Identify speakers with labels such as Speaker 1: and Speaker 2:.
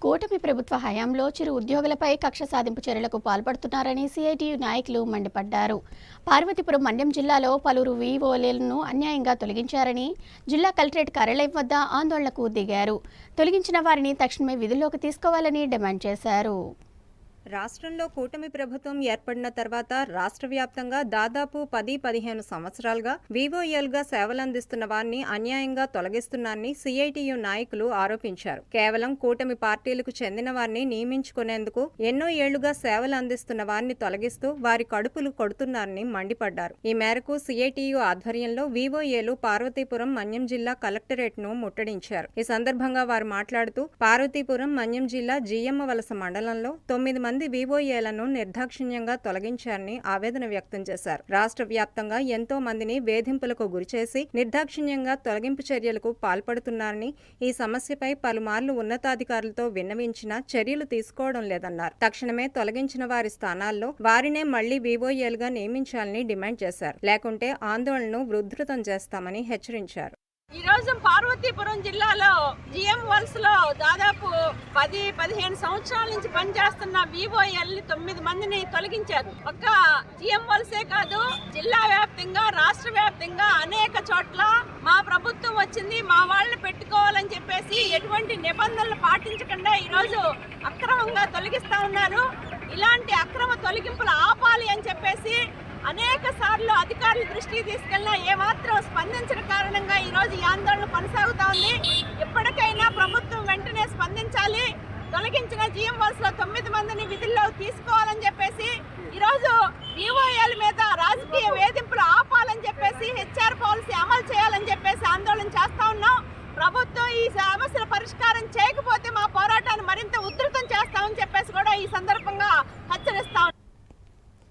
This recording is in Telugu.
Speaker 1: కూటమి ప్రభుత్వ హయాంలో చిరు ఉద్యోగులపై కక్ష సాధింపు చర్యలకు పాల్పడుతున్నారని సిఐటియు నాయకులు మండిపడ్డారు. పార్వతీపురం మన్యం జిల్లాలో పలువురు వీఓలను అన్యాయంగా తొలగించారని జిల్లా కలెక్టరేట్ కార్యాలయం వద్ద ఆందోళనకు దిగారు. తొలగించిన వారిని తక్షణమే విధుల్లోకి తీసుకోవాలని డిమాండ్ చేశారు.
Speaker 2: రాష్ట్రంలో కూటమి ప్రభుత్వం ఏర్పడిన తర్వాత రాష్ట్ర వ్యాప్తంగా దాదాపు 10-15 సంవత్సరాలుగా వీఓఎల్గా సేవలందిస్తున్న వారిని అన్యాయంగా తొలగిస్తున్నారని సిఐటియు నాయకులు ఆరోపించారు. కేవలం కూటమి పార్టీలకు చెందిన వారిని నియమించుకునేందుకు ఎన్నో ఏళ్లుగా సేవలు అందిస్తున్న వారిని తొలగిస్తూ వారి కడుపులు కొడుతున్నారని మండిపడ్డారు. ఈ మేరకు సిఐటియు ఆధ్వర్యంలో వీఓఏలు పార్వతీపురం మన్యం జిల్లా కలెక్టరేట్ ను ముట్టడించారు. ఈ సందర్భంగా వారు మాట్లాడుతూ పార్వతీపురం మన్యం జిల్లా జియ్యమ్మవలస మండలంలో 9 మంది వీఓఏలను నిర్దాక్షిణ్యంగా తొలగించారని ఆవేదన వ్యక్తం చేశారు. రాష్ట్ర వ్యాప్తంగా ఎంతో మందిని వేధింపులకు గురిచేసి నిర్దాక్షిణ్యంగా తొలగింపు చర్యలకు పాల్పడుతున్నారని, ఈ సమస్యపై పలుమార్లు ఉన్నతాధికారులతో విన్నవించినా చర్యలు తీసుకోవడం లేదన్నారు. తక్షణమే తొలగించిన వారి స్థానాల్లో వారినే మళ్లీ వీఓఏలుగా నియమించాలని డిమాండ్ చేశారు. లేకుంటే ఆందోళనను ఉధృతం చేస్తామని హెచ్చరించారు.
Speaker 3: ఈ రోజు పార్వతీపురం జిల్లాలో జిఎం వల్స్ లో దాదాపు 10-15 సంవత్సరాల నుంచి పనిచేస్తున్న వీఓఎల్ 9 మందిని తొలగించారు. ఒక్క జిఎం వల్సే కాదు, జిల్లా వ్యాప్తంగా రాష్ట్ర వ్యాప్తంగా అనేక చోట్ల మా ప్రభుత్వం వచ్చింది, మా వాళ్ళని పెట్టుకోవాలని చెప్పేసి ఎటువంటి నిబంధనలు పాటించకుండా ఈ రోజు అక్రమంగా తొలగిస్తా ఉన్నారు. ఇలాంటి అక్రమ తొలగింపులు ఆపాలి అని చెప్పేసి అనేక సార్లు అధికారుల దృష్టికి తీసుకెళ్లినా ఏమాత్రం స్పందించిన కారణంగా ఈ రోజు ఈ ఆందోళన కొనసాగుతా ఉంది. ఇప్పటికైనా ప్రభుత్వం వెంటనే స్పందించాలి. తొలగించిన జిఎం వల్స్ లో 9 మందిని విధుల్లో తీసుకోవాలని చెప్పేసి ఈరోజు వీఓఏల మీద రాజకీయ వేధింపులు ఆపాలని చెప్పేసి హెచ్ఆర్ పాలసీ అమలు చేయాలని చెప్పేసి ఆందోళన చేస్తా ఉన్నాం. ప్రభుత్వం ఈ సమస్యల పరిష్కారం చేయకపోతే మా పోరాటాన్ని